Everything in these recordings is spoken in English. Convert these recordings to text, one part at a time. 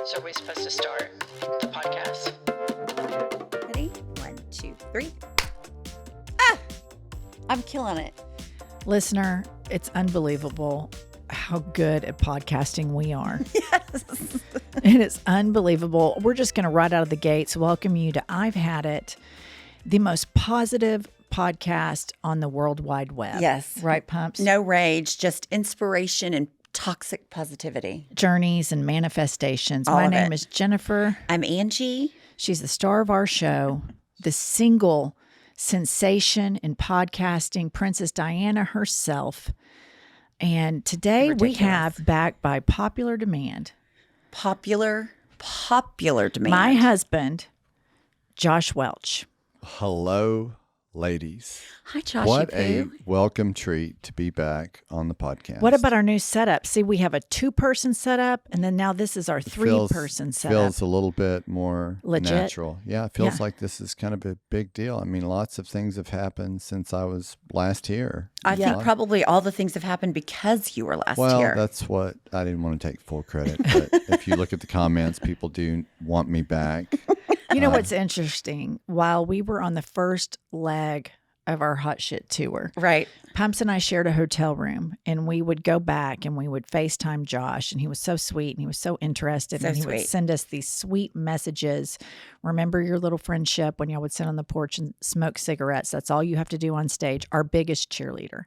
So are we supposed to start the podcast? Ready? 1, 2, 3. Ah! I'm killing it. Listener, it's unbelievable how good at podcasting we are. Yes. It is unbelievable. We're just going to right out of the gates welcome you to I've Had It, the most positive podcast on the World Wide Web. Yes. Right, Pumps? No rage, just inspiration and toxic positivity. Journeys and manifestations. All My of name it. is Jennifer. I'm Angie. She's the star of our show, the single sensation in podcasting, Princess Diana herself. And today we Ridiculous. have, backed by popular demand, Popular demand. my husband, Josh Welch. Hello, ladies. Hi, Joshy What Poo. a welcome treat to be back on the podcast. What about our new setup? See, we have a 2-person setup, and then now this is our 3-person setup. Feels a little bit more Legit. natural. Yeah, it feels Yeah. like this is kind of a big deal. I mean, lots of things have happened since I was last here. I Yeah. think probably all the things have happened because you were last Well, year. that's what I didn't want to take full credit, but if you look at the comments, people do want me back. You know what's interesting? While we were on the first leg of our hot shit tour, Right. Pumps and I shared a hotel room, and we would go back and we would FaceTime Josh, and he was so sweet and he was so interested, So and he would sweet. send us these sweet messages. Remember your little friendship when y'all would sit on the porch and smoke cigarettes. That's all you have to do on stage. Our biggest cheerleader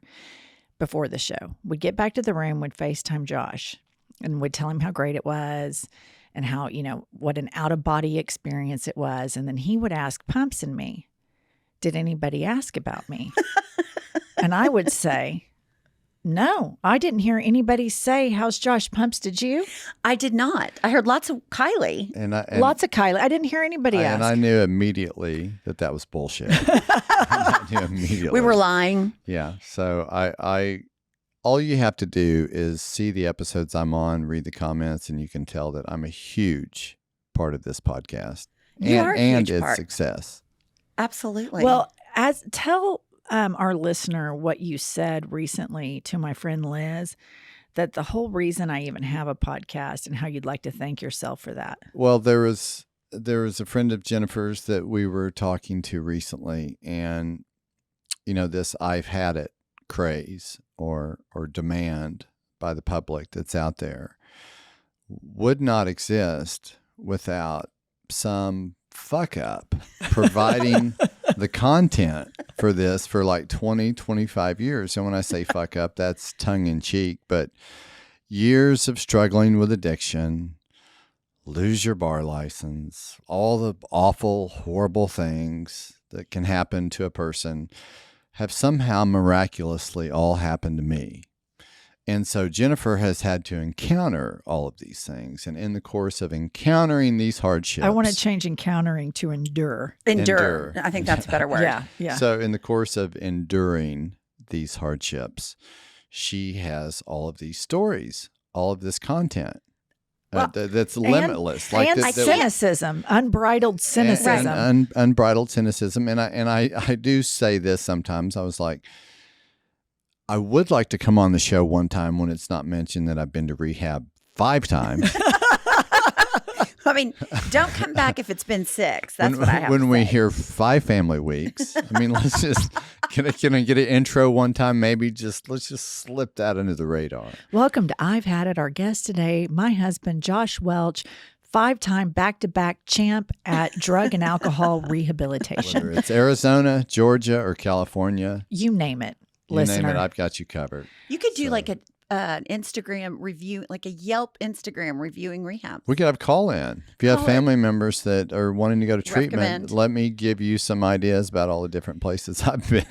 before the show. We'd get back to the room, would FaceTime Josh, and would tell him how great it was and how, what an out-of-body experience it was. And then he would ask Pumps and me, did anybody ask about me? And I would say, no, I didn't hear anybody say, how's Josh? Pumps, did you? I did not. I heard lots of Kylie. And Lots of Kylie. I didn't hear anybody ask. And I knew immediately that was bullshit. I knew immediately. We were lying. Yeah. So I all you have to do is see the episodes I'm on, read the comments, and you can tell that I'm a huge part of this podcast You are a and huge its part. success. Absolutely. Well, tell our listener what you said recently to my friend Liz, that the whole reason I even have a podcast and how you'd like to thank yourself for that. Well, there was a friend of Jennifer's that we were talking to recently, and this I've had it craze or demand by the public that's out there would not exist without some fuck up providing the content for this for like 20, 25 years. And when I say fuck up, that's tongue in cheek, but years of struggling with addiction, lose your bar license, all the awful, horrible things that can happen to a person have somehow miraculously all happened to me. And so Jennifer has had to encounter all of these things. And in the course of encountering these hardships, I want to change encountering to endure. endure. I think that's a better word. Yeah. So in the course of enduring these hardships, she has all of these stories, all of this content that's limitless. And that- cynicism, unbridled cynicism. and unbridled cynicism. And I do say this sometimes. I was like, I would like to come on the show one time when it's not mentioned that I've been to rehab 5 times. I mean, don't come back if it's been 6. That's what I have when to we say. hear 5 family weeks. I mean, let's just can I get an intro one time? Maybe let's just slip that under the radar. Welcome to I've Had It. Our guest today, my husband, Josh Welch, 5-time back-to-back champ at drug and alcohol rehabilitation. Whether it's Arizona, Georgia, or California, You name it, you listener. name it, I've got you covered. You could do like an Instagram review, like a Yelp Instagram reviewing rehab. We could have call in. If you have Call in. family members that are wanting to go to treatment, Recommend. let me give you some ideas about all the different places I've been.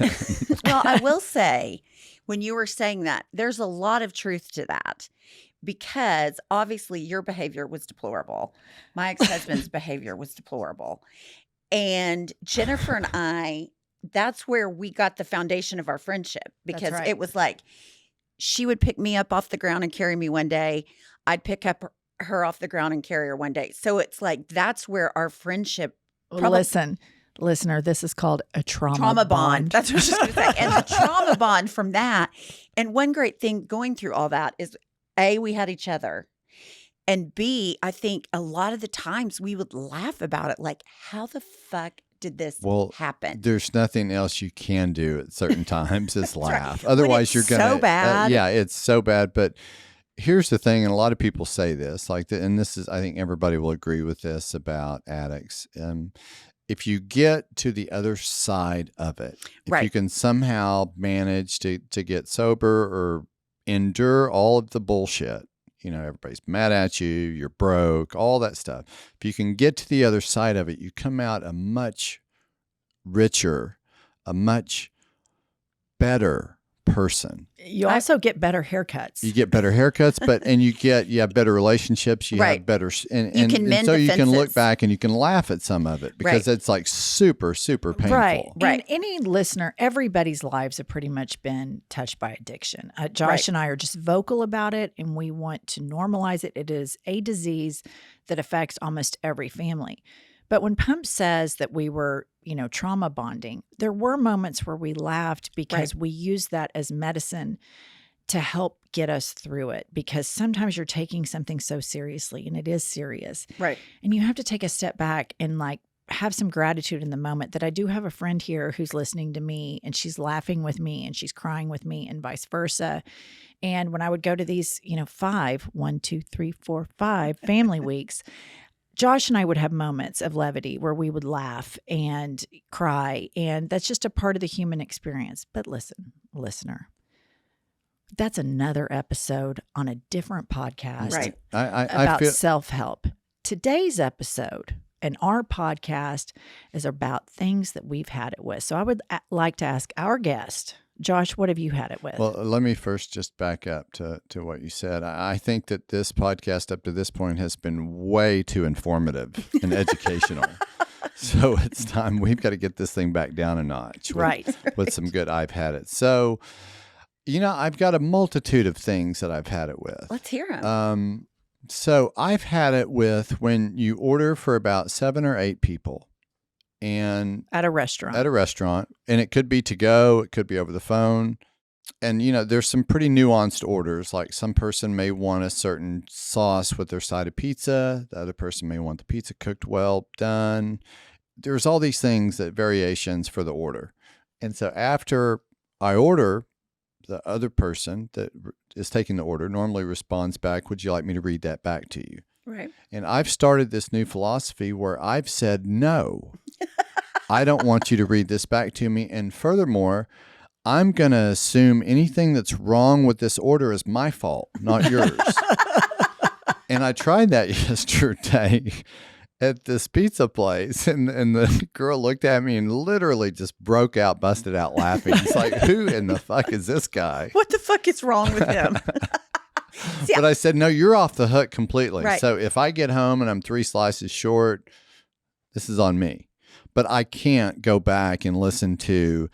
Well, I will say, when you were saying that, there's a lot of truth to that. Because obviously your behavior was deplorable. My ex-husband's behavior was deplorable. And Jennifer and I, that's where we got the foundation of our friendship. Because right. it was like, she would pick me up off the ground and carry me one day. I'd pick up her off the ground and carry her one day. So it's like, that's where our friendship. Listen, listener, this is called a trauma bond. That's what I was going to say. And the trauma bond from that. And one great thing going through all that is, A, we had each other. And B, I think a lot of the times we would laugh about it. Like, how the fuck did this happen? There's nothing else you can do at certain times is laugh. Right. Otherwise, you're going to. So bad. Yeah, it's so bad. But here's the thing, and a lot of people say this, and this is, I think everybody will agree with this about addicts. If you get to the other side of it, if you can somehow manage to get sober or endure all of the bullshit, everybody's mad at you, you're broke, all that stuff. If you can get to the other side of it, you come out a much richer, a much better person. You also get better haircuts. You get better haircuts, and you have better relationships. You have better, and so you can look back and you can laugh at some of it because it's like super, super painful. Right. And any listener, everybody's lives have pretty much been touched by addiction. Josh and I are just vocal about it, and we want to normalize it. It is a disease that affects almost every family. But when Pump says that we were, trauma bonding, there were moments where we laughed because we used that as medicine to help get us through it. Because sometimes you're taking something so seriously, and it is serious. Right. And you have to take a step back and have some gratitude in the moment that I do have a friend here who's listening to me, and she's laughing with me and she's crying with me and vice versa. And when I would go to these, 5 family weeks, Josh and I would have moments of levity where we would laugh and cry, and that's just a part of the human experience. But listen, listener, that's another episode on a different podcast about self-help. Today's episode and our podcast is about things that we've had it with. So I would like to ask our guest, Josh, what have you had it with? Well, let me first just back up to what you said. I think that this podcast up to this point has been way too informative and educational. So it's time. We've got to get this thing back down a notch. With some good I've had it. So, I've got a multitude of things that I've had it with. Let's hear them. So I've had it with when you order for about 7 or 8 people. And at a restaurant, and it could be to go, it could be over the phone. And, there's some pretty nuanced orders. Like some person may want a certain sauce with their side of pizza. The other person may want the pizza cooked well done. There's all these things variations for the order. And so after I order, the other person that is taking the order normally responds back, would you like me to read that back to you? Right. And I've started this new philosophy where I've said, no, I don't want you to read this back to me. And furthermore, I'm going to assume anything that's wrong with this order is my fault, not yours. And I tried that yesterday at this pizza place, and the girl looked at me and literally just busted out laughing. It's like, who in the fuck is this guy? What the fuck is wrong with him? But I said, no, you're off the hook completely. Right. So if I get home and I'm 3 slices short, this is on me. But I can't go back and listen to,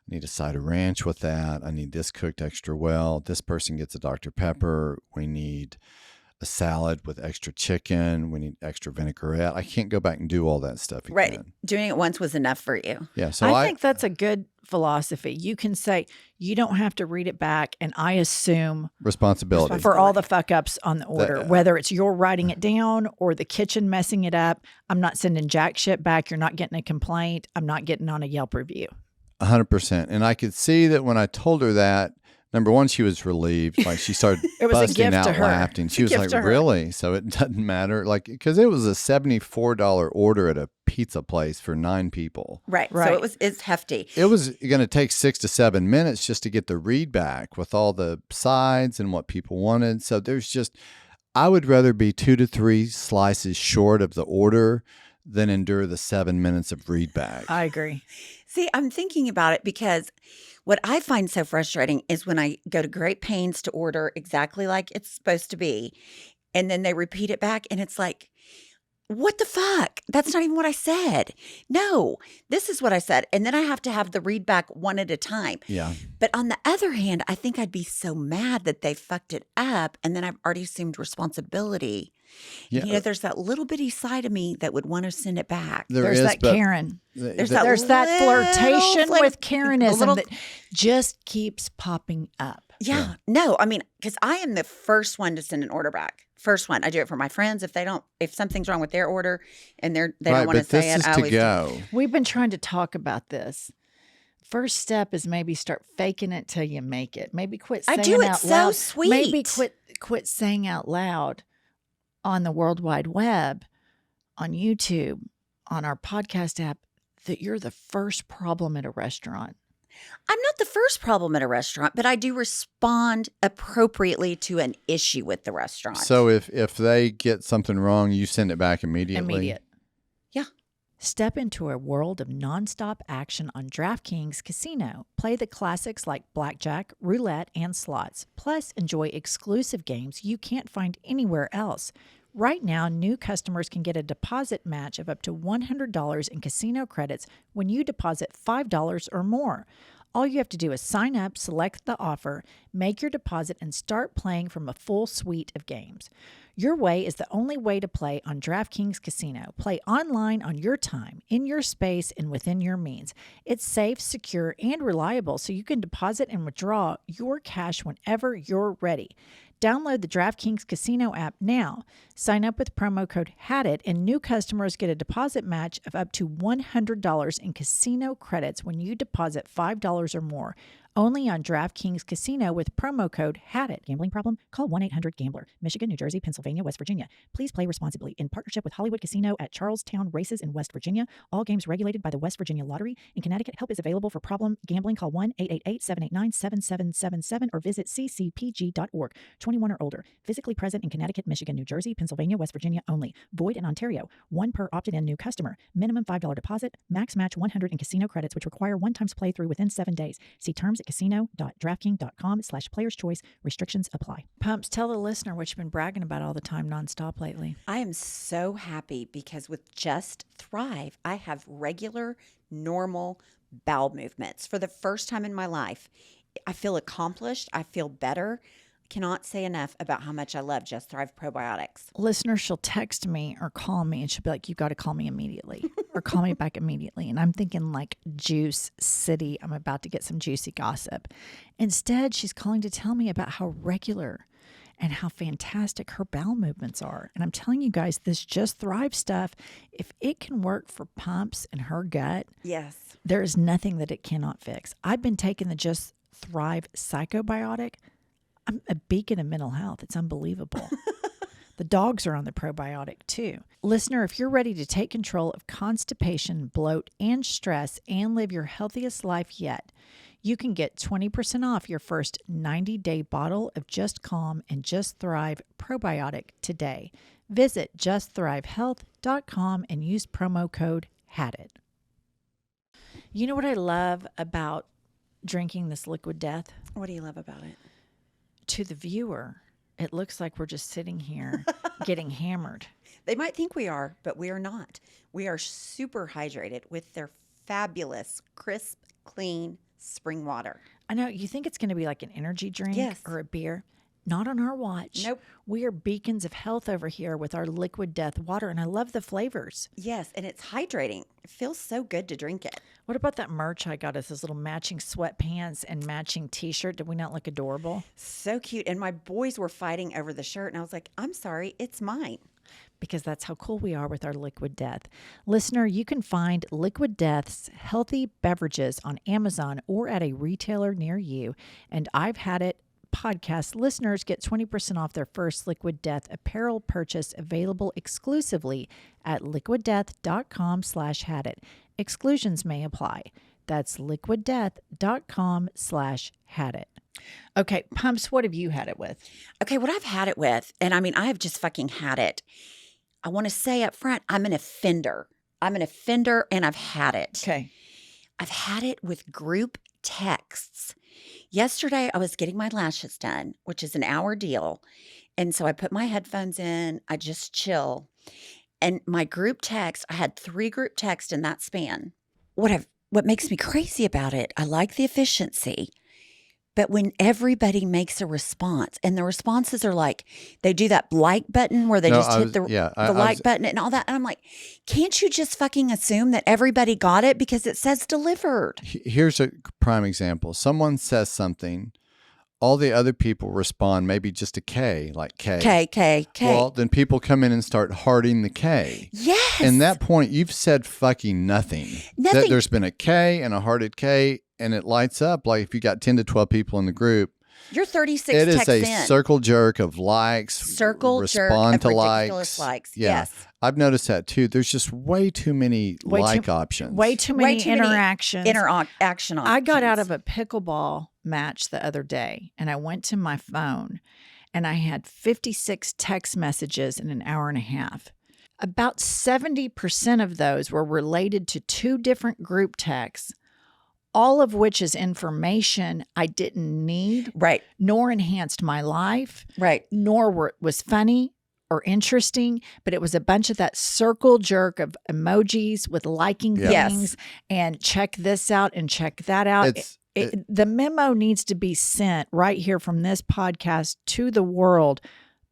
I need a side of ranch with that. I need this cooked extra well. This person gets a Dr. Pepper. We need a salad with extra chicken. We need extra vinaigrette. I can't go back and do all that stuff again. Right. Doing it once was enough for you. Yeah. So I think that's a good philosophy. You can say, you don't have to read it back, and I assume responsibility for all the fuck ups on the order, whether it's you're writing it down or the kitchen messing it up. I'm not sending jack shit back. You're not getting a complaint. I'm not getting on a Yelp review. 100%. And I could see that when I told her that, number one, she was relieved. Like she started busting out laughing. She was like, really? So it doesn't matter. Like, because it was a $74 order at a pizza place for 9 people. Right. So it's hefty. It was going to take 6 to 7 minutes just to get the read back with all the sides and what people wanted. So I would rather be 2 to 3 slices short of the order than endure the 7 minutes of read back. I agree. See, I'm thinking about it because what I find so frustrating is when I go to great pains to order exactly like it's supposed to be, and then they repeat it back, and it's like, what the fuck? That's not even what I said. No, this is what I said. And then I have to have the read back one at a time. Yeah. But on the other hand, I think I'd be so mad that they fucked it up, and then I've already assumed responsibility Yeah. You know, there's that little bitty side of me that would want to send it back. There's that Karen. There's There's that flirtation with the Karenism little- that just keeps popping up. Yeah. No, I mean, because I am the first one to send an order back. First one. I do it for my friends. If something's wrong with their order and they don't want to say it, I always go. We've been trying to talk about this. First step is maybe start faking it till you make it. Maybe quit saying I do it out so loud. sweet. Maybe quit saying out loud on the World Wide Web, on YouTube, on our podcast app that you're the first problem at a restaurant. I'm not the first problem at a restaurant, but I do respond appropriately to an issue with the restaurant. So if they get something wrong, you send it back immediately? Immediate. Yeah. Step into a world of nonstop action on DraftKings Casino. Play the classics like blackjack, roulette, and slots. Plus, enjoy exclusive games you can't find anywhere else. Right now, new customers can get a deposit match of up to $100 in casino credits when you deposit $5 or more. All you have to do is sign up, select the offer, make your deposit, and start playing from a full suite of games. Your way is the only way to play on DraftKings Casino. Play online on your time, in your space, and within your means. It's safe, secure, and reliable, so you can deposit and withdraw your cash whenever you're ready. Download the DraftKings Casino app now. Sign up with promo code HADIT, and new customers get a deposit match of up to $100 in casino credits when you deposit $5 or more. Only on DraftKings Casino with promo code HADIT. Gambling problem? Call 1-800-GAMBLER. Michigan, New Jersey, Pennsylvania, West Virginia. Please play responsibly in partnership with Hollywood Casino at Charlestown Races in West Virginia. All games regulated by the West Virginia Lottery. In Connecticut, help is available for problem gambling. Call 1-888-789-7777 or visit ccpg.org. 21 or older. Physically present in Connecticut, Michigan, New Jersey, Pennsylvania, West Virginia only. Void in Ontario. One per opted-in new customer. Minimum $5 deposit. Max match 100 in casino credits, which require one-time playthrough within 7 days. See terms at casino.draftkings.com/playerschoice. Restrictions apply. Pumps, tell the listener what you've been bragging about all the time nonstop lately. I am so happy because with Just Thrive, I have regular, normal bowel movements. For the first time in my life, I feel accomplished. I feel better. Cannot say enough about how much I love Just Thrive probiotics. Listener, she'll text me or call me and she'll be like, you got to call me immediately or call me back immediately. And I'm thinking like Juice City. I'm about to get some juicy gossip. Instead, she's calling to tell me about how regular and how fantastic her bowel movements are. And I'm telling you guys, this Just Thrive stuff, if it can work for Pumps and her gut, Yes. there is nothing that it cannot fix. I've been taking the Just Thrive Psychobiotic. I'm a beacon of mental health. It's unbelievable. The dogs are on the probiotic too. Listener, if you're ready to take control of constipation, bloat, and stress and live your healthiest life yet, you can get 20% off your first 90-day bottle of Just Calm and Just Thrive probiotic today. Visit justthrivehealth.com and use promo code HADIT. You know what I love about drinking this liquid death? What do you love about it? To the viewer, it looks like we're just sitting here getting hammered. They might think we are, but we are not. We are super hydrated with their fabulous, crisp, clean spring water. I know you think it's going to be like an energy drink or a beer. Not on our watch. Nope. We are beacons of health over here with our liquid death water, and I love the flavors. Yes, and it's hydrating. It feels so good to drink it. What about that merch I got us, those little matching sweatpants and matching t-shirt? Did we not look adorable? So cute. And my boys were fighting over the shirt, and I was like, I'm sorry, it's mine. Because that's how cool we are with our Liquid Death. Listener, you can find Liquid Death's healthy beverages on Amazon or at a retailer near you. And I've had it. Podcast listeners get 20% off their first Liquid Death apparel purchase, available exclusively at liquiddeath.com/hadit. Exclusions may apply. That's liquiddeath.com/hadit. Okay, Pumps, what have you had it with? Okay, what I've had it with, and I mean, I have just fucking had it. I want to say up front, I'm an offender. I'm an offender, and I've had it. Okay. I've had it with group texts. Yesterday, I was getting my lashes done, which is an hour deal. And so I put my headphones in. I just chill. And my group text, I had 3 group texts in that span. What makes me crazy about it, I like the efficiency, But when everybody makes a response and the responses are like, they do that like button where they just hit the like button and all that. And I'm like, can't you just fucking assume that everybody got it because it says delivered? Here's a prime example. Someone says something. All the other people respond maybe just a K, like K. K. Well, then people come in and start hearting the K. Yes. And that point, you've said fucking nothing. There's been a K and a hearted K, and it lights up like if you got 10 to 12 people in the group. You're 36 It is texts a in. circle jerk of likes. Respond to ridiculous likes. Yeah. Yes. I've noticed that too. There's just way too many options. Way too many interactions. Interaction options. I got out of a pickleball match the other day and I went to my phone and I had 56 text messages in an hour and a half. About 70% of those were related to 2 different group texts, all of which is information I didn't need, right, nor enhanced my life, right, nor was funny or interesting, but it was a bunch of that circle jerk of emojis with liking things and check this out and check that out. The memo needs to be sent right here from this podcast to the world.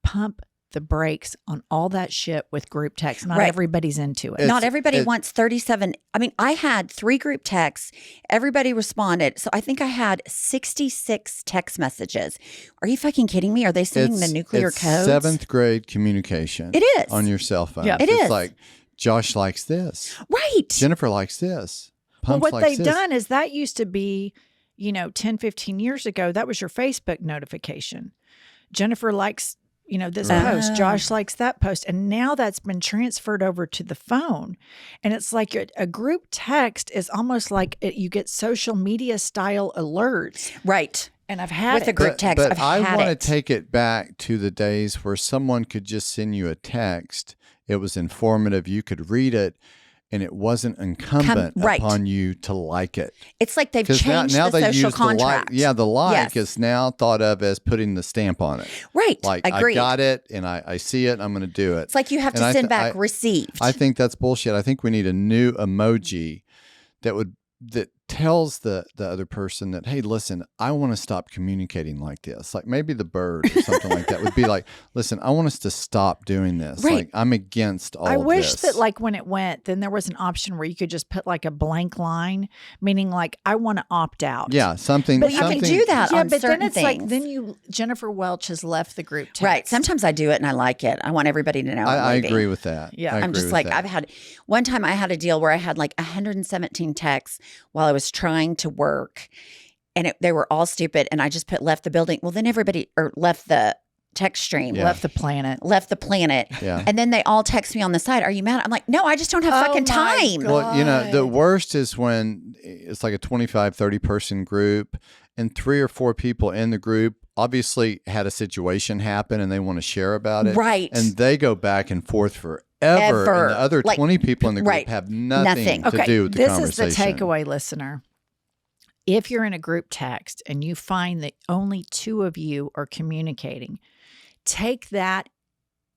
Pump the brakes on all that shit with group text. Not everybody's into it. Not everybody wants 37. I mean, I had 3 group texts. Everybody responded. So I think I had 66 text messages. Are you fucking kidding me? Are they sending the nuclear codes? 7th grade communication. It is. On your cell phone. Yeah. It's like, Josh likes this. Right. Jennifer likes this. Well, what they've done is that used to be, 10, 15 years ago, that was your Facebook notification. Jennifer likes this post, Josh likes that post. And now that's been transferred over to the phone. And it's like a group text is almost like you get social media style alerts. Right. And I've had with a group text. But I want to take it back to the days where someone could just send you a text. It was informative. You could read it. And it wasn't incumbent upon you to like it. It's like they've changed the social contract. The like is now thought of as putting the stamp on it. Right. Like, agreed. I got it and I see it, I'm going to do it. It's like you have to send back received. I think that's bullshit. I think we need a new emoji that tells the other person that, hey, listen, I want to stop communicating like this. Like maybe the bird or something like that would be like, listen, I want us to stop doing this. Right. Like I'm against all of this. I wish that like when it went, then there was an option where you could just put like a blank line, meaning like I want to opt out. Yeah, something. But you can do that on but certain then it's things. like, then Jennifer Welch has left the group text. Right. Sometimes I do it and I like it. I want everybody to know. I agree with that. Yeah. I'm just like, I've had one time I had a deal where I had like 117 texts while I was trying to work and they were all stupid. And I just left the building. Well, then left the text stream. Yeah. Left the planet. Yeah. And then they all text me on the side. Are you mad? I'm like, no, I just don't have fucking time. God. Well, the worst is when it's like a 25, 30 person group and 3 or 4 people in the group obviously had a situation happen and they want to share about it. Right. And they go back and forth forever. And the other 20 people in the group have nothing to do with the conversation. This is the takeaway, listener. If you're in a group text and you find that only 2 of you are communicating, take that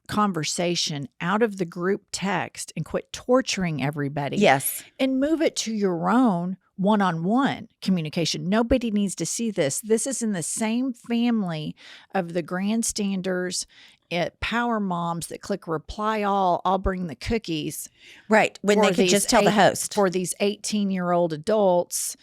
conversation out of the group text and quit torturing everybody. Yes. And move it to your own one-on-one communication. Nobody needs to see this. This is in the same family of the grandstanders at power moms that click reply all, I'll bring the cookies. Right. When they could just tell the host. For these 18-year-old adults,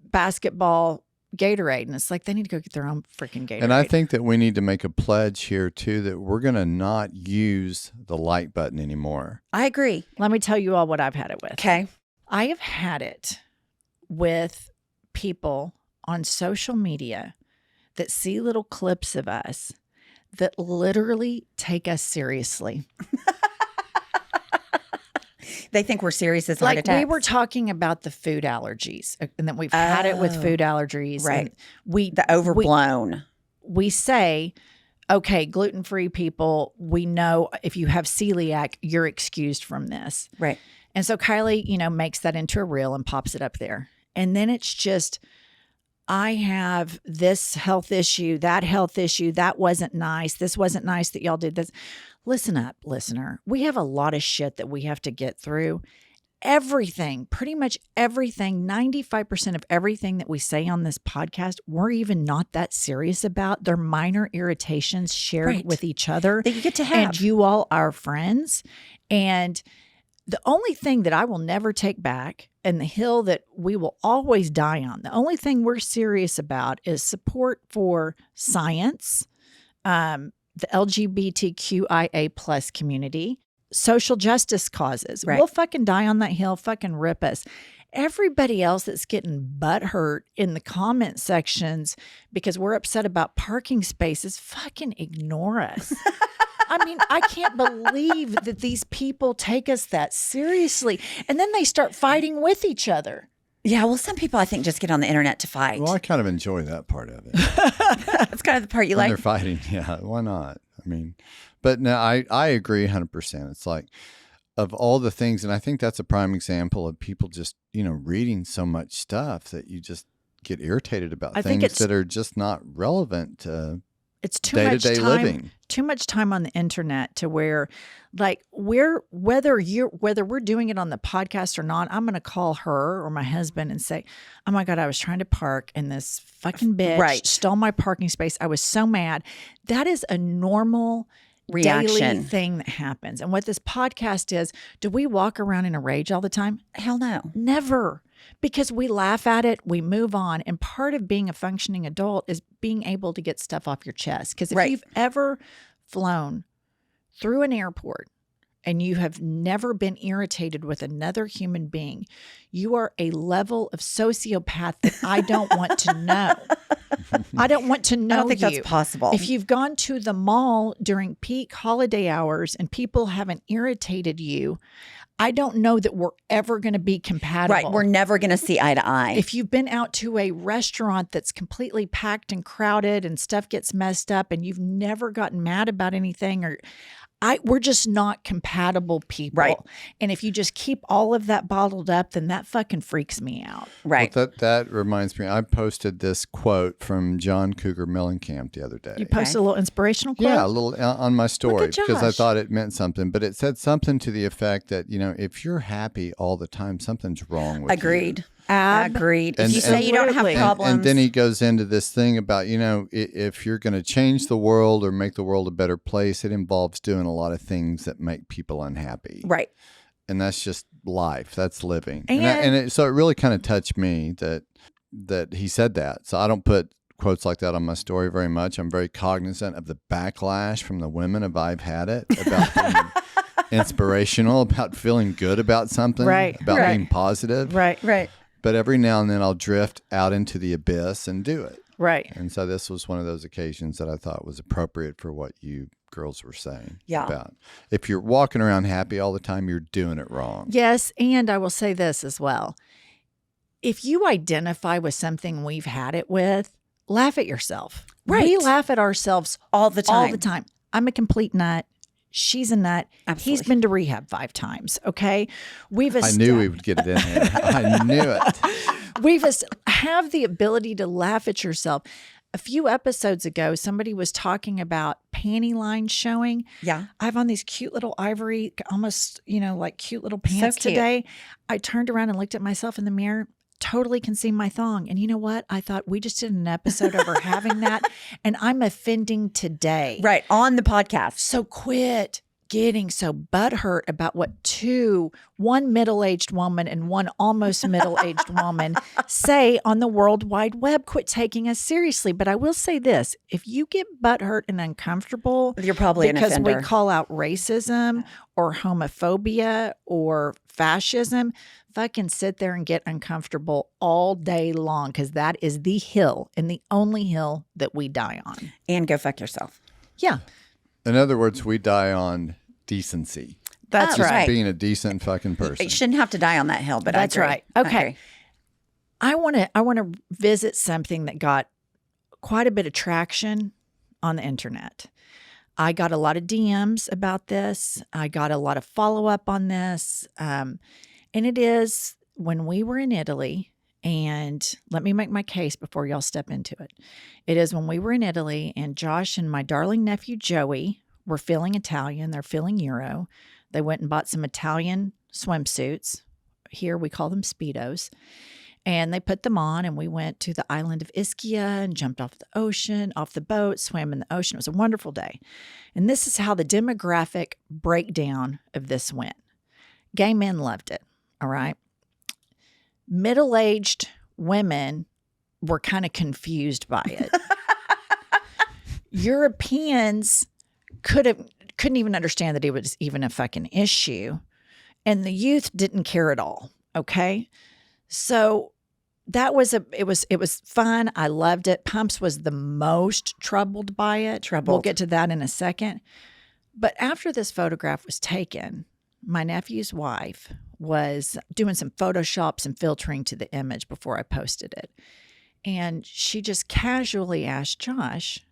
basketball Gatorade. And it's like they need to go get their own freaking Gatorade. And I think that we need to make a pledge here too that we're going to not use the like button anymore. I agree. Let me tell you all what I've had it with. Okay. I have had it with people on social media that see little clips of us that literally take us seriously. They think we're serious as like we were talking about the food allergies and that we've had it with food allergies. Right. And the overblown. We say, okay, gluten-free people, we know if you have celiac, you're excused from this. Right. And so Kylie, makes that into a reel and pops it up there. And then it's just, I have this health issue, that wasn't nice. This wasn't nice that y'all did this. Listen up, listener. We have a lot of shit that we have to get through. everything, pretty much everything, 95% of everything that we say on this podcast, we're even not that serious about. They're minor irritations shared with each other that you get to have. And you all are friends. And the only thing that I will never take back, and the hill that we will always die on, the only thing we're serious about is support for science, the LGBTQIA plus community, social justice causes. Right. We'll fucking die on that hill, fucking rip us. Everybody else that's getting butthurt in the comment sections because we're upset about parking spaces, fucking ignore us. I mean, I can't believe that these people take us that seriously. And then they start fighting with each other. Yeah, well, some people I think just get on the internet to fight. Well, I kind of enjoy that part of it. That's kind of the part you When like. they're fighting, yeah, why not? I mean, but no, I agree 100%. It's like, of all the things, and I think that's a prime example of people just, reading so much stuff that you just get irritated about things that are just not relevant to it's too day-to-day much time, living. Too much time on the internet to where, like, whether we're doing it on the podcast or not, I'm going to call her or my husband and say, "Oh my God, I was trying to park and this fucking bitch stole my parking space. I was so mad." That is a normal reaction daily thing that happens. And what this podcast is, do we walk around in a rage all the time? Hell no. Never. Because we laugh at it, we move on. And part of being a functioning adult is being able to get stuff off your chest. Because if you've ever flown through an airport and you have never been irritated with another human being, you are a level of sociopath that I don't want to know. I don't want to know. I don't think that's possible. If you've gone to the mall during peak holiday hours and people haven't irritated you, I don't know that we're ever going to be compatible. Right. We're never going to see eye to eye. If you've been out to a restaurant that's completely packed and crowded and stuff gets messed up and you've never gotten mad about anything, or we're just not compatible people. Right. And if you just keep all of that bottled up, then that fucking freaks me out. Right. Well, that reminds me, I posted this quote from John Cougar Mellencamp the other day. You posted a little inspirational quote? Yeah, a little on my story Look at because I Josh. thought it meant something. But it said something to the effect that, if you're happy all the time, something's wrong with you. Agreed. If And- you say you don't have Absolutely. problems. And then he goes into this thing about, if you're going to change the world or make the world a better place, it involves doing a lot of things that make people unhappy. Right. And that's just life. That's living. And- So it really kind of touched me that he said that. So I don't put quotes like that on my story very much. I'm very cognizant of the backlash from the women of I've Had It about being inspirational, about feeling good about something, about being positive. Right. But every now and then I'll drift out into the abyss and do it. Right. And so this was one of those occasions that I thought was appropriate for what you girls were saying about. If you're walking around happy all the time, you're doing it wrong. Yes. And I will say this as well. If you identify with something we've had it with, laugh at yourself. Right. We laugh at ourselves all the time. all the time. I'm a complete nut. She's a nut. Absolutely. He's been to rehab 5 times. Okay. I knew we would get it in there. I knew it. Have the ability to laugh at yourself. A few episodes ago, somebody was talking about panty lines showing. Yeah. I have on these cute little ivory, almost, like cute little pants cute. today. I turned around and looked at myself in the mirror. Totally can see my thong. And you know what? I thought we just did an episode over having that. And I'm offending today. Right. On the podcast. So quit getting so butthurt about what one middle-aged woman and one almost middle-aged woman say on the World Wide Web. Quit taking us seriously. But I will say this, if you get butthurt and uncomfortable, You're probably an because offender. we call out racism or homophobia or fascism, fucking sit there and get uncomfortable all day long, because that is the hill and the only hill that we die on. And go fuck yourself. Yeah. In other words, we die on decency. That's Just right. Being a decent fucking person. You shouldn't have to die on that hill, but That's I agree. right. I Okay. agree. I want to visit something that got quite a bit of traction on the internet. I got a lot of DMs about this. I got a lot of follow-up on this. And it is when we were in Italy, and let me make my case before y'all step into it. It is when we were in Italy and Josh and my darling nephew Joey were feeling Italian. They're feeling Euro. They went and bought some Italian swimsuits. here we call them Speedos. And they put them on, and we went to the island of Ischia and jumped off the boat, swam in the ocean. It was a wonderful day. And this is how the demographic breakdown of this went. Gay men loved it, all right? Middle-aged women were kind of confused by it. Europeans couldn't even understand that it was even a fucking issue. And the youth didn't care at all, okay? So that was it was fun. I loved it. Pumps was the most troubled by it. We'll get to that in a second. But after this photograph was taken, my nephew's wife was doing some Photoshops and filtering to the image before I posted it. And she just casually asked Josh,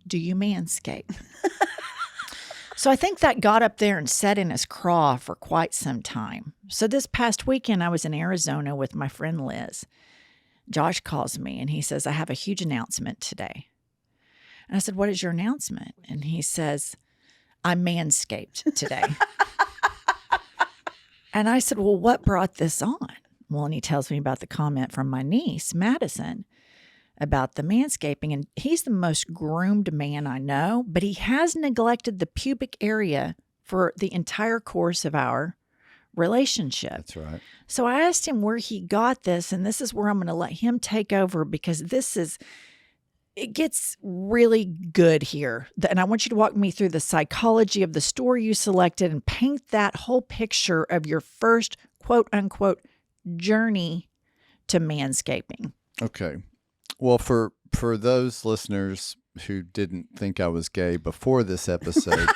"Do you manscape?" So I think that got up there and sat in his craw for quite some time. So this past weekend, I was in Arizona with my friend Liz. Josh calls me and he says, "I have a huge announcement today." And I said, "What is your announcement?" And he says, "I manscaped today." And I said, "Well, what brought this on?" Well, and he tells me about the comment from my niece, Madison, about the manscaping. And he's the most groomed man I know, but he has neglected the pubic area for the entire course of our relationship. That's right. So I asked him where he got this, and this is where I'm going to let him take over, because it gets really good here. And I want you to walk me through the psychology of the store you selected and paint that whole picture of your first quote unquote journey to manscaping. Okay. Well, for those listeners who didn't think I was gay before this episode,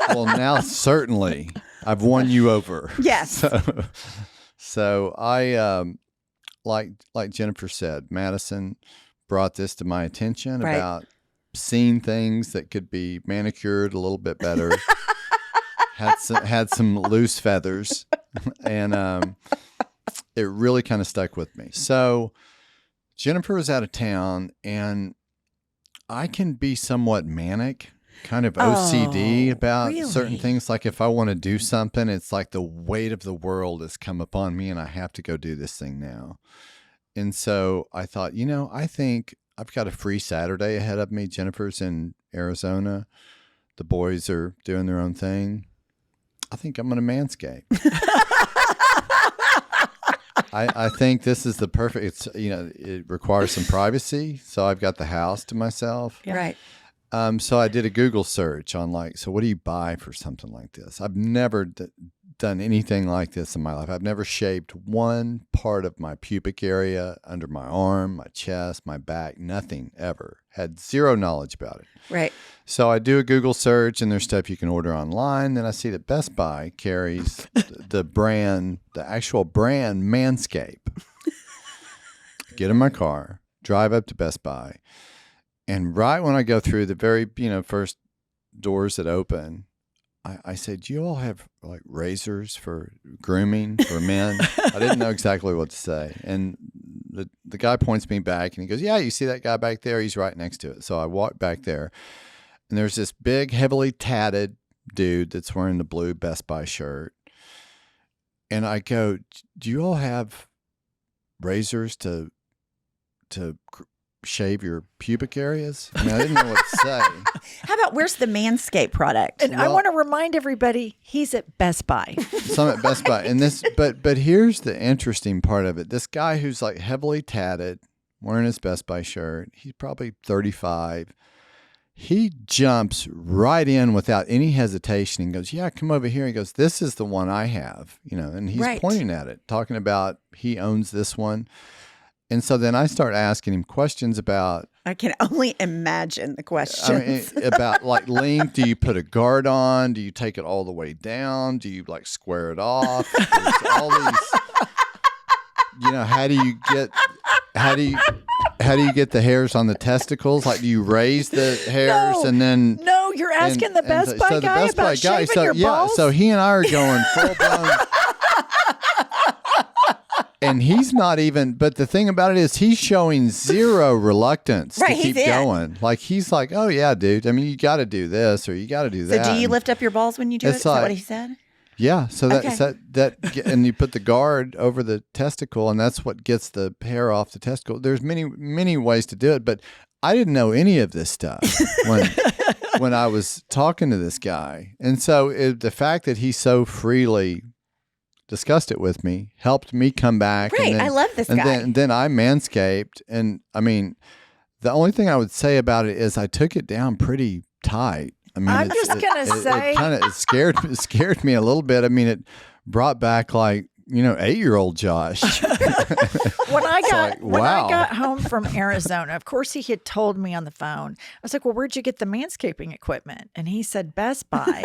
well, now certainly I've won you over. Yes. So I, like Jennifer said, Madison brought this to my attention about seeing things that could be manicured a little bit better. had some loose feathers, and it really kind of stuck with me. So Jennifer was out of town, and I can be somewhat manic, kind of OCD about certain things. Like if I want to do something, it's like the weight of the world has come upon me and I have to go do this thing now. And so I thought, I think I've got a free Saturday ahead of me. Jennifer's in Arizona. The boys are doing their own thing. I think I'm going to manscape. I think this is the perfect, it requires some privacy. So I've got the house to myself. Yeah. Right. So I did a Google search on so what do you buy for something like this? I've never done anything like this in my life. I've never shaved one part of my pubic area, under my arm, my chest, my back, nothing ever. Had zero knowledge about it. Right. So I do a Google search, and there's stuff you can order online. Then I see that Best Buy carries the actual brand Manscaped. Get in my car, drive up to Best Buy, and right when I go through the very, first doors that open, I said, "Do you all have razors for grooming for men?" I didn't know exactly what to say. And the guy points me back and he goes, "Yeah, you see that guy back there? He's right next to it." So I walk back there, and there's this big, heavily tatted dude that's wearing the blue Best Buy shirt. And I go, "Do you all have razors to shave your pubic areas?" I didn't know what to say. How about where's the Manscaped product? And I want to remind everybody, he's at Best Buy. So I'm at Best Buy, and but here's the interesting part of it. This guy who's heavily tatted, wearing his Best Buy shirt, he's probably 35. He jumps right in without any hesitation and goes, "Yeah, come over here." He goes, "This is the one I have," and he's pointing at it, talking about he owns this one. And so then I start asking him questions about. I can only imagine the questions. About length. Do you put a guard on? Do you take it all the way down? Do you square it off? There's all these. How do you get the hairs on the testicles? Do you raise the hairs and then? No, you're asking the Best Buy guy about shaving your balls? So he and I are going full blown. And he's not even, but the thing about it is he's showing zero reluctance to keep going. He's like, "Oh yeah, dude. You got to do this or you got to do that." So do you lift up your balls when you do it? Is that what he said? Yeah. So Okay. and you put the guard over the testicle, and that's what gets the hair off the testicle. There's many ways to do it, but I didn't know any of this stuff when I was talking to this guy. And so the fact that he so freely discussed it with me helped me come back. Right. I love this guy. And then I manscaped. And I mean, the only thing I would say about it is I took it down pretty tight. I mean, I'm just going to say. It kind of scared me a little bit. I mean, it brought back 8-year-old Josh. When I wow. got home from Arizona, of course he had told me on the phone. I was like, "Well, where'd you get the manscaping equipment?" And he said, "Best Buy."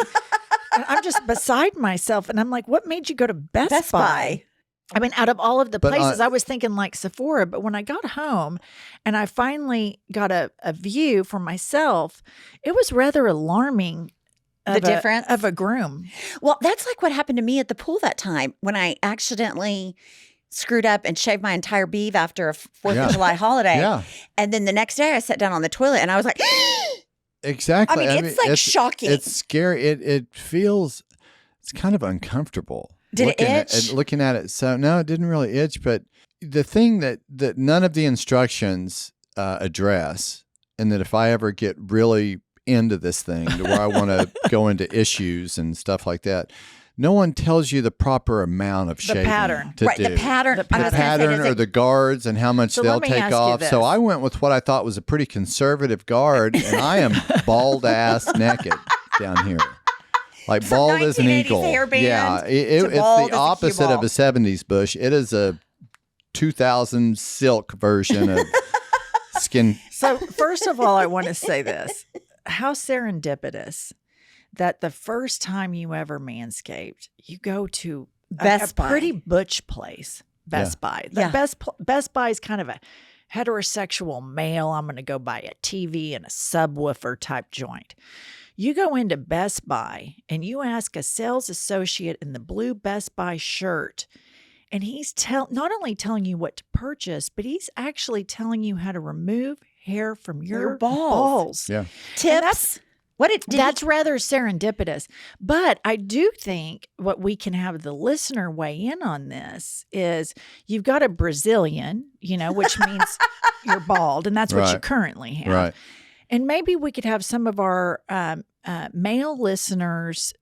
And I'm just beside myself, and I'm like, "What made you go to Best Buy?" I mean, out of all of the places, I was thinking like Sephora, but when I got home and I finally got a view for myself, it was rather alarming. The difference of a groom. Well, that's like what happened to me at the pool that time when I accidentally screwed up and shaved my entire beave after a 4th of July holiday. Yeah. And then the next day I sat down on the toilet and I was like, exactly. I mean, it's shocking. It's scary. It's kind of uncomfortable. Did it itch? Looking at it. So no, it didn't really itch, but the thing that none of the instructions address, and that if I ever get really into this thing to where I want to go into issues and stuff like that, no one tells you the proper amount of shaving pattern. to Right, do. the pattern. The Pattern or the guards and how much So they'll let me take ask you off. this. So I went with what I thought was a pretty conservative guard, and I am bald ass naked down here. Like From bald as an 1980s eagle. hairband Yeah, it's to bald as the a opposite cue of ball. a 70s bush. It is a 2000 silk version of skin. So first of all, I want to say this. How serendipitous that the first time you ever manscaped, you go to Best a Buy. pretty butch place, Best Buy. The Yeah. Best Buy is kind of a heterosexual male. I'm going to go buy a TV and a subwoofer type joint. You go into Best Buy and you ask a sales associate in the blue Best Buy shirt, and he's not only telling you what to purchase, but he's actually telling you how to remove hair from your balls. Yeah. Tips. That's rather serendipitous. But I do think what we can have the listener weigh in on this is you've got a Brazilian, which means you're bald, and that's what you Right. currently have. Right. And maybe we could have some of our male listeners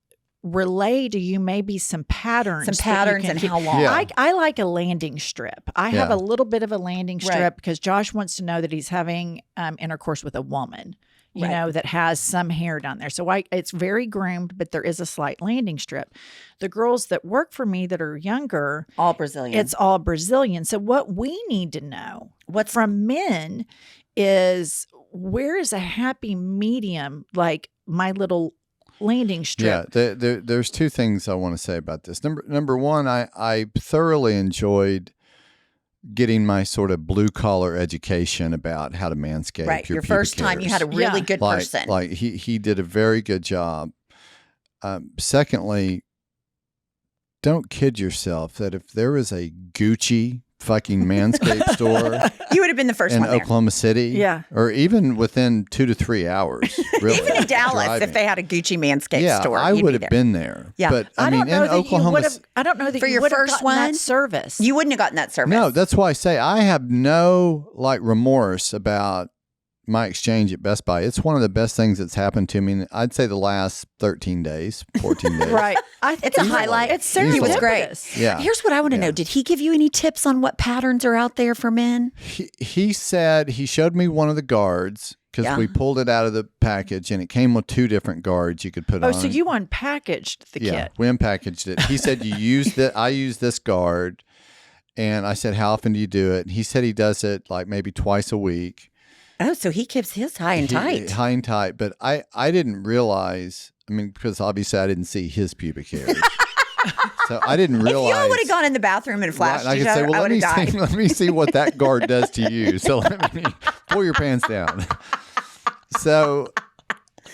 relay to you maybe some patterns. Some that you patterns can and keep. how long. Yeah. I like a landing strip. I have Yeah. a little bit of a landing strip Right. because Josh wants to know that he's having intercourse with a woman, Right. that has some hair down there. So it's very groomed, but there is a slight landing strip. The girls that work for me that are younger, All Brazilian. it's all Brazilian. So what we need to know from men is where is a happy medium, like my little landing strip. Yeah, there's two things I want to say about this. Number one, I thoroughly enjoyed getting my sort of blue collar education about how to manscape. right. Your pubic first time you had a hairs. really Yeah. good person. Like he did a very good job. Secondly, don't kid yourself that if there was a Gucci fucking Manscaped store you would have been the first in one there. Oklahoma City, Yeah. or even within 2 to 3 hours, really, Even in Dallas, driving. if they had a Gucci Manscaped store, I you'd would be have there. been there. Yeah. But I, don't mean, know in that you Oklahoma, would have. I don't know that For you your would have first gotten one? that service. You wouldn't have gotten that service. no, that's why I say I have no remorse about my exchange at Best Buy. It's one of the best things that's happened to me. I'd say the last 13 days, 14 days. right. It's a highlight. It's He was great. serendipitous. Yeah. Here's what I want to know. Did he give you any tips on what patterns are out there for men? He said he showed me one of the guards because Yeah. we pulled it out of the package and it came with 2 different guards you could put Oh, on. so you unpackaged the Yeah, kit. we unpackaged it. He said you use that. I use this guard, and I said, how often do you do it? And he said he does it like maybe twice a week. Oh, so he keeps his high and tight. High and tight. But I didn't realize. I mean, because obviously I didn't see his pubic hairs, so I didn't realize. If you would have gone in the bathroom and flashed Right, I each could say, other, well, I let would me have died. see. Let me see what that guard does to you. So let me pull your pants down. So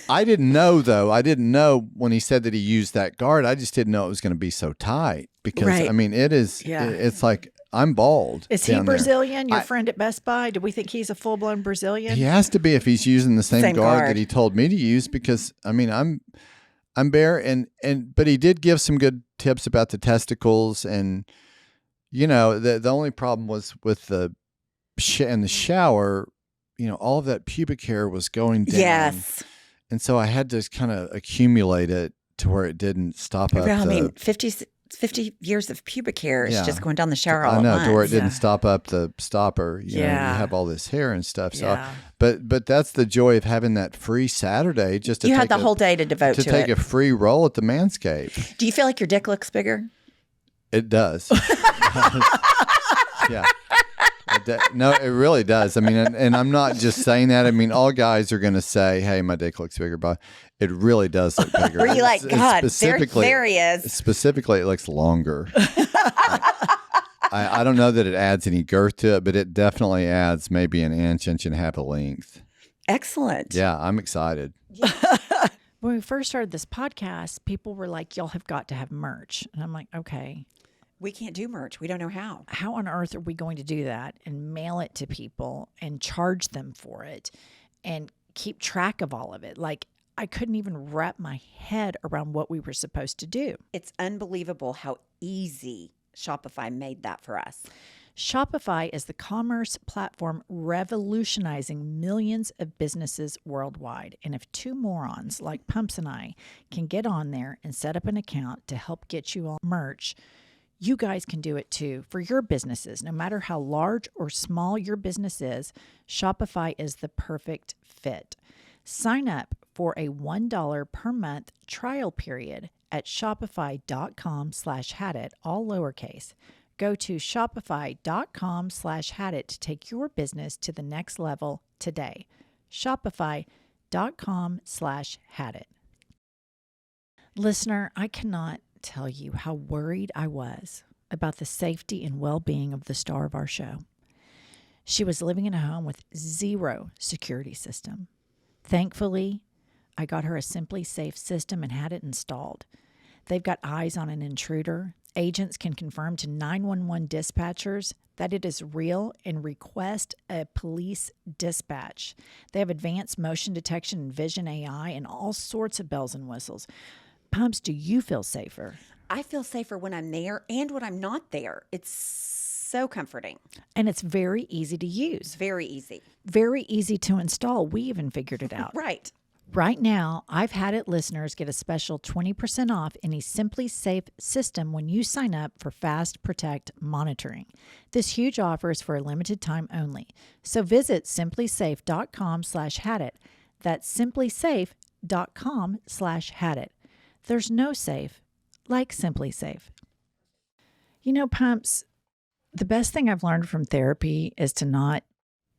I didn't know, though. I didn't know when he said that he used that guard. I just didn't know it was going to be so tight because Right. I mean, it is. Yeah. It's like I'm bald. Is he down there. Brazilian? Your I- friend at Best Buy? Do we think he's a full blown Brazilian? He has to be if he's using the same, Same guard, guard. that he told me to use because I mean I'm bare and but he did give some good tips about the testicles, and the only problem was with the in the shower. All of that pubic hair was going down. Yes. And so I had to kind of accumulate it to where it didn't stop up. I mean, 50 years of pubic hair is just going down the shower all I know, at once. to where it didn't stop up the stopper. You have all this hair and stuff. So, but that's the joy of having that free Saturday. Just to you had the whole day to devote to take it. a free roll at the Manscaped. Do you feel like your dick looks bigger? It does. Yeah. No, it really does. I mean, and I'm not just saying that. I mean, all guys are going to say, "Hey, my dick looks bigger," but it really does look bigger. Were you like, God, there he is? Specifically, it looks longer. I don't know that it adds any girth to it, but it definitely adds maybe an inch and a half of length. Excellent. Yeah, I'm excited. When we first started this podcast, people were like, y'all have got to have merch. And I'm like, okay. We can't do merch. We don't know how. How on earth are we going to do that and mail it to people and charge them for it and keep track of all of it? Like, I couldn't even wrap my head around what we were supposed to do. It's unbelievable how easy Shopify made that for us. Shopify is the commerce platform revolutionizing millions of businesses worldwide. And if two morons like Pumps and I can get on there and set up an account to help get you all merch, you guys can do it too for your businesses. No matter how large or small your business is, Shopify is the perfect fit. Sign up for a $1 per month trial period at shopify.com/hadit, all lowercase. Go to shopify.com/hadit to take your business to the next level today. Shopify.com/hadit. Listener, I cannot tell you how worried I was about the safety and well-being of the star of our show. She was living in a home with zero security system. Thankfully, I got her a Simply Safe system and had it installed. They've got eyes on an intruder. Agents can confirm to 911 dispatchers that it is real and request a police dispatch. They have advanced motion detection and vision AI and all sorts of bells and whistles. Pumps, do you feel safer? I feel safer when I'm there and when I'm not there. It's so comforting. And it's very easy to use. Very easy. Very easy to install. We even figured it out. Right. Right now, I've Had It listeners get a special 20% off any Simply Safe system when you sign up for Fast Protect monitoring. This huge offer is for a limited time only. So visit simplysafe.com/hadit. That's simplysafe.com/hadit. There's no safe like Simply Safe. Pumps, the best thing I've learned from therapy is to not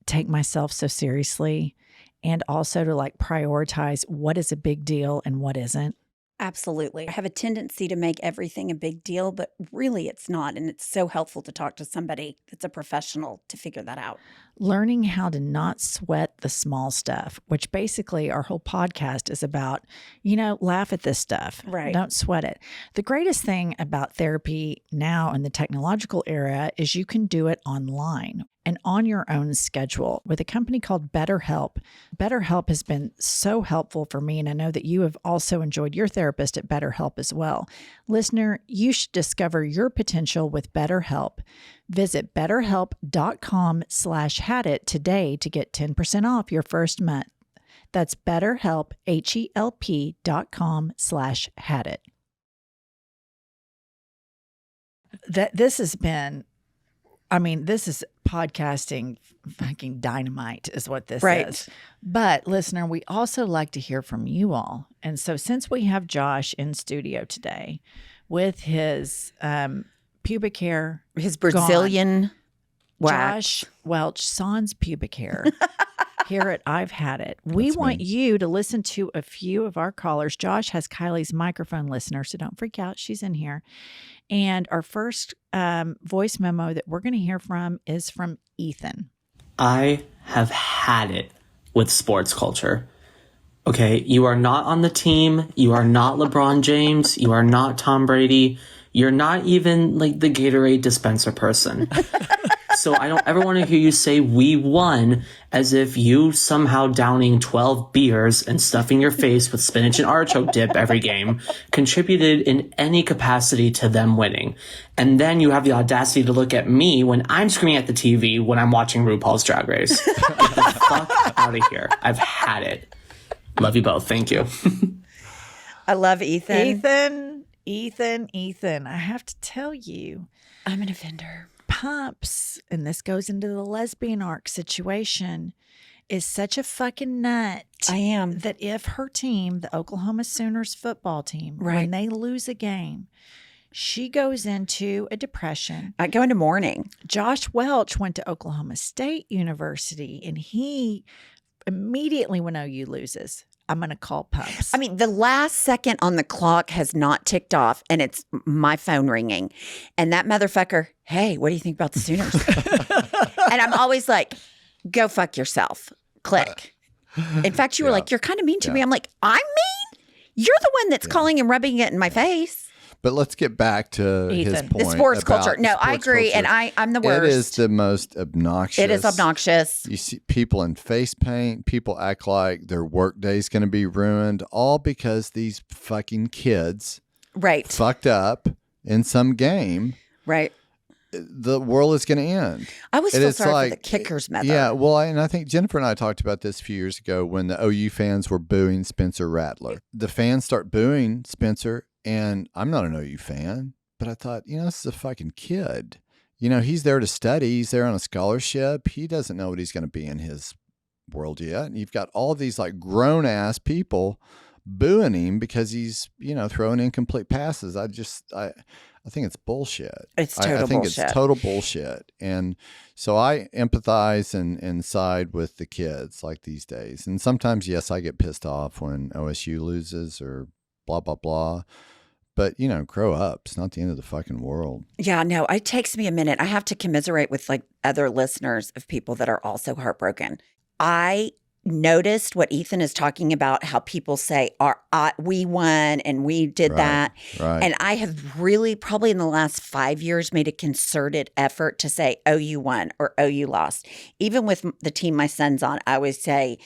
take myself so seriously, and also to prioritize what is a big deal and what isn't. Absolutely. I have a tendency to make everything a big deal, but really it's not. And it's so helpful to talk to somebody that's a professional to figure that out. Learning how to not sweat the small stuff, which basically our whole podcast is about, laugh at this stuff. Right. Don't sweat it. The greatest thing about therapy now in the technological era is you can do it online and on your own schedule with a company called BetterHelp. BetterHelp has been so helpful for me, and I know that you have also enjoyed your therapist at BetterHelp as well. Listener, you should discover your potential with BetterHelp. Visit betterhelp.com/hadit today to get 10% off your first month. That's BetterHelp, HELP.com/hadit. This has been, this is podcasting fucking dynamite is what this is. But listener, we also like to hear from you all. And so since we have Josh in studio today with his pubic hair, his Brazilian wax. Josh Welch, sans pubic hair. Here at I've Had It. We want you to listen to a few of our callers. Josh has Kylie's microphone listener, so don't freak out. She's in here. And our first voice memo that we're going to hear from is from Ethan. I have had it with sports culture. Okay, you are not on the team. You are not LeBron James. You are not Tom Brady. You're not even the Gatorade dispenser person. So I don't ever want to hear you say we won as if you somehow downing 12 beers and stuffing your face with spinach and artichoke dip every game contributed in any capacity to them winning. And then you have the audacity to look at me when I'm screaming at the TV when I'm watching RuPaul's Drag Race. Get the fuck out of here. I've had it. Love you both. Thank you. I love Ethan. Ethan. I have to tell you, I'm an offender. Pumps, and this goes into the lesbian arc situation, is such a fucking nut. I am. That if her team, the Oklahoma Sooners football team, Right. when they lose a game, she goes into a depression. I go into mourning. Josh Welch went to Oklahoma State University, and he immediately, when OU loses, I'm going to call Pumps. I mean, the last second on the clock has not ticked off, and it's my phone ringing. And that motherfucker, hey, what do you think about the Sooners? And I'm always like, go fuck yourself. Click. In fact, you were like, you're kind of mean to me. I'm like, I'm mean? You're the one that's calling and rubbing it in my face. But let's get back to his Ethan. point. The sports about culture. No, I sports agree. culture. And I'm the worst. It is the most obnoxious. It is obnoxious. You see people in face paint. People act like their work day is going to be ruined, all because these fucking kids Right. fucked up in some game. Right. The world is going to end. I always And feel it's sorry like- for the kicker's mother. Yeah, well, and I think Jennifer and I talked about this a few years ago when the OU fans were booing Spencer Rattler. The fans start booing Spencer, and I'm not an OU fan, but I thought, this is a fucking kid. He's there to study. He's there on a scholarship. He doesn't know what he's going to be in his world yet. And you've got all of these like grown ass people booing him because he's, throwing incomplete passes. I think it's bullshit. It's total I think bullshit. it's total bullshit. And so I empathize and side with the kids like these days. And sometimes, yes, I get pissed off when OSU loses or blah, blah, blah. But, grow up. It's not the end of the fucking world. Yeah, no, it takes me a minute. I have to commiserate with like other listeners of people that are also heartbroken. I noticed what Ethan is talking about, how people say, we won and we did that. Right. And I have really probably in the last 5 years made a concerted effort to say OU won or OU lost. Even with the team my son's on, I always say,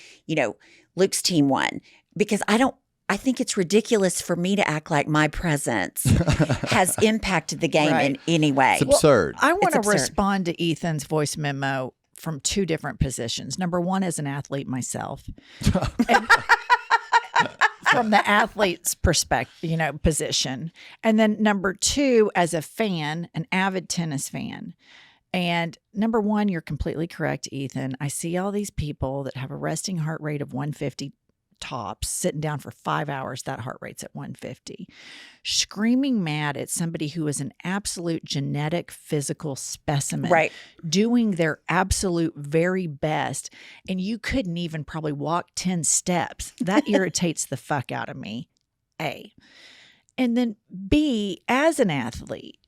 Luke's team won, because I think it's ridiculous for me to act like my presence has impacted the game in any way. It's absurd. I want It's to absurd. respond to Ethan's voice memo from two different positions. Number one, as an athlete myself, and from the athlete's perspective, position. And then number two, as a fan, an avid tennis fan. And number one, you're completely correct, Ethan. I see all these people that have a resting heart rate of 150 tops, sitting down for 5 hours, that heart rate's at 150, screaming mad at somebody who is an absolute genetic physical specimen, Right. doing their absolute very best, and you couldn't even probably walk 10 steps. That irritates the fuck out of me, A. And then B, as an athlete,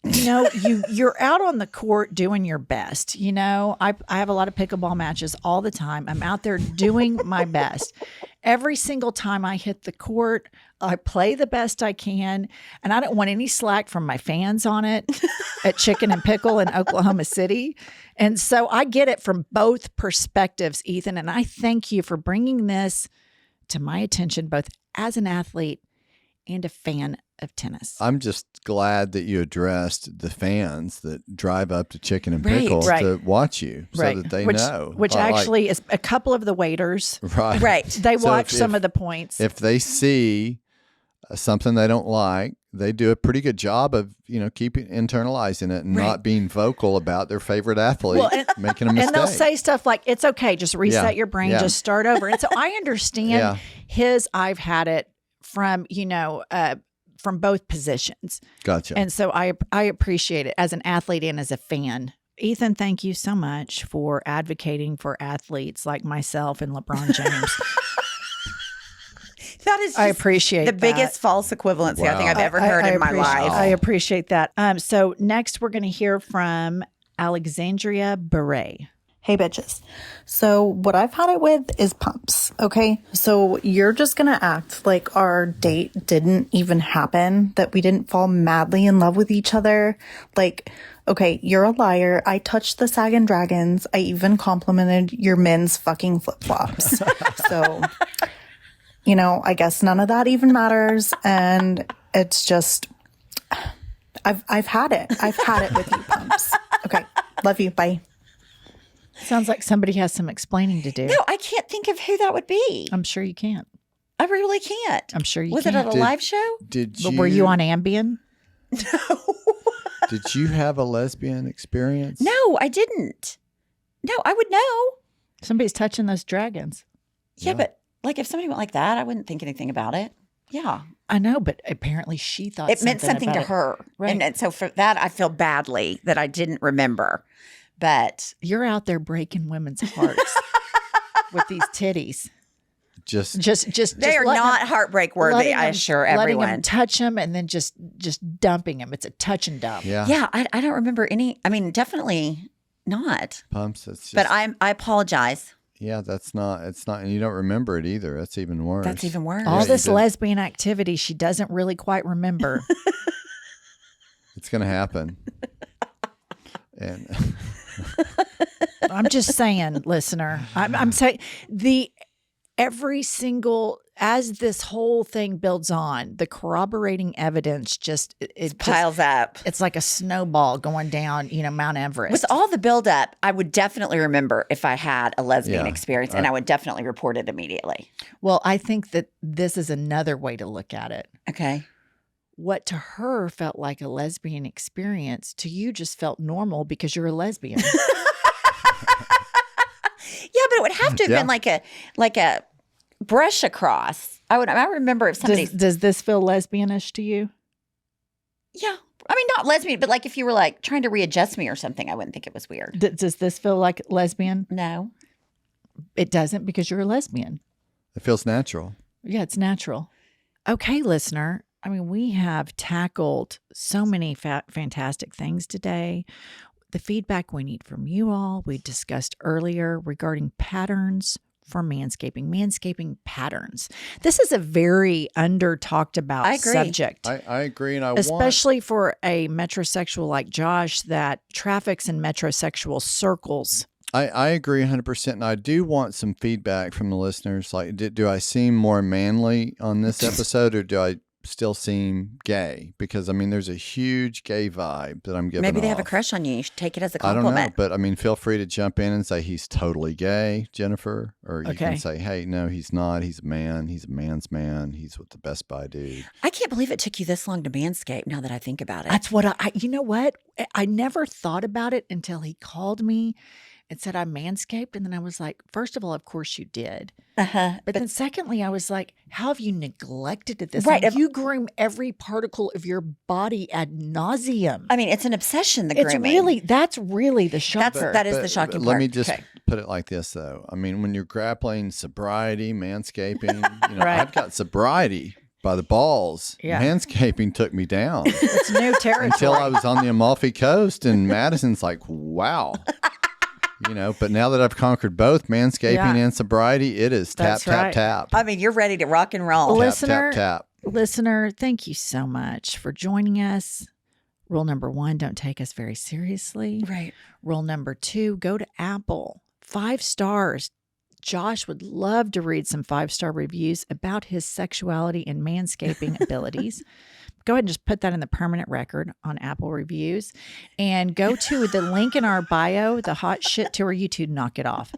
you're out on the court doing your best. I have a lot of pickleball matches all the time. I'm out there doing my best. Every single time I hit the court, I play the best I can. And I don't want any slack from my fans on it at Chicken and Pickle in Oklahoma City. And so I get it from both perspectives, Ethan. And I thank you for bringing this to my attention, both as an athlete and a fan of tennis. I'm just glad that you addressed the fans that drive up to Chicken and Right, Pickle right. to watch you so that they know. Which Like, actually is a couple of the waiters. right. Right. They So watch if- some of the points. If they see something they don't like, they do a pretty good job of, keeping internalizing it and not being vocal about their favorite athlete Well, and- making a mistake. And they'll say stuff like, it's okay, just reset Yeah, your brain, yeah. just start over. And so I understand Yeah. his I've had it from, from both positions. Gotcha. And so I appreciate it as an athlete and as a fan. Ethan, thank you so much for advocating for athletes like myself and LeBron James. That is I just appreciate the that. biggest false equivalency I think I've ever heard in my life. I appreciate that. So next we're going to hear from Alexandria Beret. Hey bitches. So what I've had it with is pumps, okay? So you're just gonna act like our date didn't even happen, that we didn't fall madly in love with each other. Like, Okay, you're a liar. I touched the sagging dragons. I even complimented your men's fucking flip-flops. So, I guess none of that even matters. And it's just, I've had it. I've had it with you, pumps. Okay, love you. Bye. Sounds like somebody has some explaining to do. No, I can't think of who that would be. I'm sure you can't. I really can't. I'm sure you Was can't. it at a live show? Did you? But were you on Ambien? No. Did you have a lesbian experience? No, I didn't. No, I would know. Somebody's touching those dragons. Yeah, but like if somebody went like that, I wouldn't think anything about it. Yeah. I know, but apparently she thought It meant something to about it. her. Right. And so for that, I feel badly that I didn't remember. But You're out there breaking women's hearts with these titties. Just they are not heartbreak worthy, I assure everyone. Letting them touch them and then just dumping them. It's a touch and dump. yeah. Yeah, I don't remember any. I mean, definitely not. Pumps. It's just, But I apologize. yeah, it's not, and you don't remember it either. That's even worse. That's even worse. All Yeah, this you did. lesbian activity she doesn't really quite remember. It's going to happen. And I'm just saying, listener. I'm saying every single as this whole thing builds on, the corroborating evidence it piles up. It's like a snowball going down, Mount Everest. With all the buildup, I would definitely remember if I had a lesbian Yeah, experience, and I would definitely report it immediately. Well, I think that this is another way to look at it. Okay. What to her felt like a lesbian experience, to you just felt normal because you're a lesbian. Yeah, but it would have to have been like a brush across. I remember if somebody. Does this feel lesbianish to you? Yeah, I mean not lesbian, but like if you were like trying to readjust me or something, I wouldn't think it was weird. Does this feel like lesbian? No. It doesn't because you're a lesbian. it feels natural. Yeah, it's natural. Okay, listener. I mean, we have tackled so many fantastic things today. The feedback we need from you all, we discussed earlier regarding patterns for manscaping patterns. This is a very under talked about I agree. subject. I agree. And Especially for a metrosexual like Josh that traffics in metrosexual circles. I agree 100%. And I do want some feedback from the listeners. Like, do I seem more manly on this episode, or do I still seem gay? Because, I mean, there's a huge gay vibe that I'm giving Maybe they have a off. crush on you. You should take it as a I don't compliment. know, but I mean, feel free to jump in and say he's totally gay, Jennifer, or you Okay. can say, hey, no, he's not. He's a man. He's a man's man. He's with the Best Buy dude. I can't believe it took you this long to manscape now that I think about it. That's what you know what? I never thought about it until he called me and said I manscaped. And then I was like, first of all, of course you did. Uh-huh. But then secondly, I was like, how have you neglected this? Right. Like, you groom every particle of your body ad nauseum. I mean, it's an obsession, the It's grooming. that's really the shocker. That is the shocking Let part. me just Okay. put it like this, though. I mean, when you're grappling sobriety, manscaping, Right. I've got sobriety by the balls. Yeah. Manscaping took me down It's new territory. until I was on the Amalfi Coast, and Madison's like, wow. But now that I've conquered both manscaping Yeah. and sobriety, it is tap, That's tap, right. tap. I mean, you're ready to rock and roll. Listener, tap. Listener, thank you so much for joining us. Rule number 1, don't take us very seriously. Right. Rule number 2, go to Apple. 5 stars. Josh would love to read some 5-star reviews about his sexuality and manscaping abilities. Go ahead and just put that in the permanent record on Apple reviews, and go to the link in our bio, the Hot Shit Tour. You two knock it off.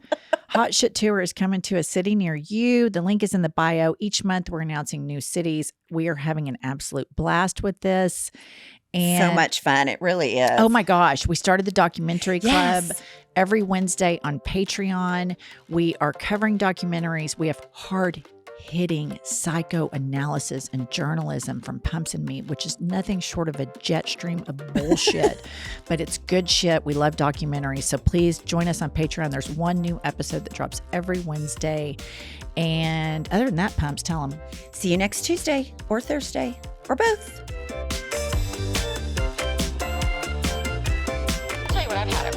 Hot Shit Tour is coming to a city near you. The link is in the bio. Each month we're announcing new cities. We are having an absolute blast with this. And So much fun. It really is. oh my gosh, we started the documentary club Yes. every Wednesday on Patreon. We are covering documentaries. We have hard-hitting psychoanalysis and journalism from Pumps and Me, which is nothing short of a jet stream of bullshit. But it's good shit. We love documentaries. So please join us on Patreon. There's one new episode that drops every Wednesday. And other than that, Pumps, tell them. See you next Tuesday or Thursday or both. I'll tell you what I've had it